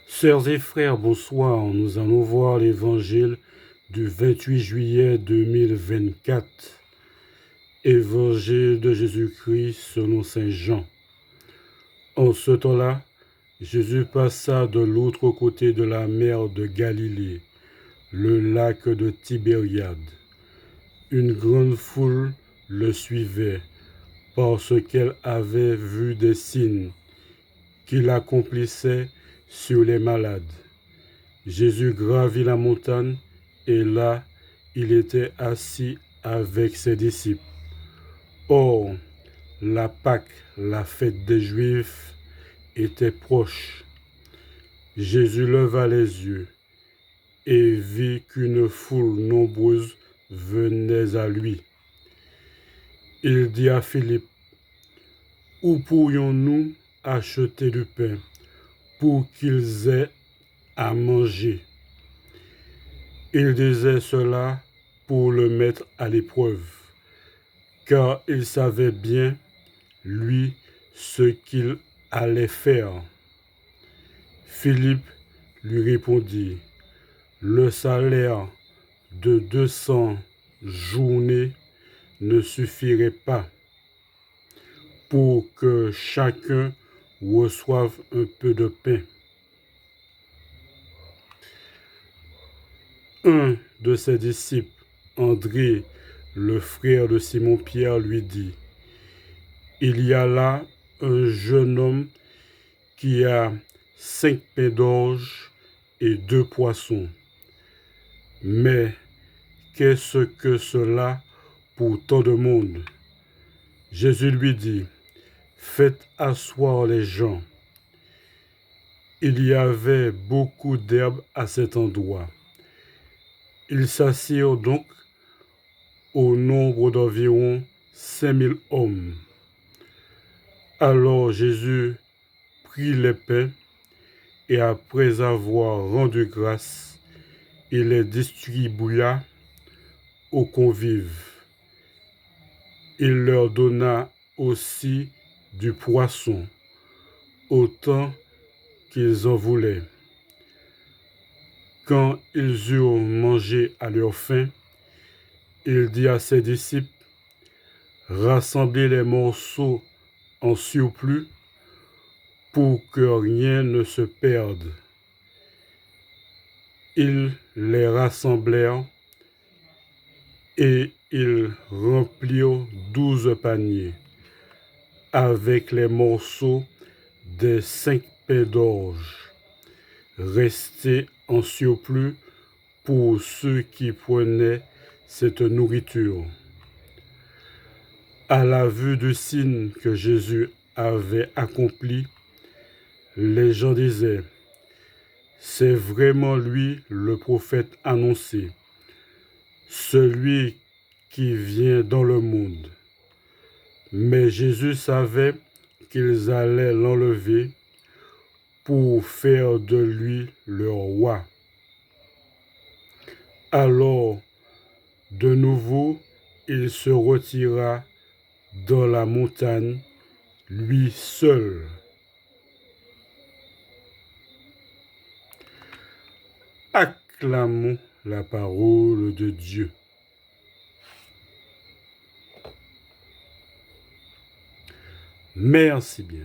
Sœurs et frères, bonsoir. Nous allons voir l'évangile du 28 juillet 2024. Évangile de Jésus-Christ selon Saint Jean. En ce temps-là, Jésus passa de l'autre côté de la mer de Galilée, le lac de Tibériade. Une grande foule le suivait parce qu'elle avait vu des signes qu'il accomplissait sur les malades. Jésus gravit la montagne et là, il était assis avec ses disciples. Or, la Pâque, la fête des Juifs, était proche. Jésus leva les yeux et vit qu'une foule nombreuse venait à lui. Il dit à Philippe, « Où pourrions-nous acheter du pain pour qu'ils aient à manger ?» Il disait cela pour le mettre à l'épreuve, car il savait bien, lui, ce qu'il allait faire. Philippe lui répondit, « Le salaire de 200 journées ne suffirait pas pour que chacun reçoive un peu de pain. » Un de ses disciples, André, le frère de Simon-Pierre, lui dit, « Il y a là un jeune homme qui a 5 pains d'orge et 2 poissons. Mais qu'est-ce que cela pour tant de monde ?» Jésus lui dit, « Faites asseoir les gens. » Il y avait beaucoup d'herbe à cet endroit. Ils s'assirent donc au nombre d'environ 5000 hommes. Alors Jésus prit les pains et après avoir rendu grâce, il les distribua aux convives. Il leur donna aussi du poisson, autant qu'ils en voulaient. Quand ils eurent mangé à leur faim, il dit à ses disciples, « Rassemblez les morceaux en surplus pour que rien ne se perde. » Ils les rassemblèrent et ils remplirent 12 paniers avec les morceaux des 5 pains d'orge, restés en surplus pour ceux qui prenaient cette nourriture. À la vue du signe que Jésus avait accompli, les gens disaient, « C'est vraiment lui le prophète annoncé, celui qui vient dans le monde. » Mais Jésus savait qu'ils allaient l'enlever pour faire de lui leur roi. Alors, de nouveau, il se retira dans la montagne, lui seul. Acclamons la parole de Dieu. Merci bien.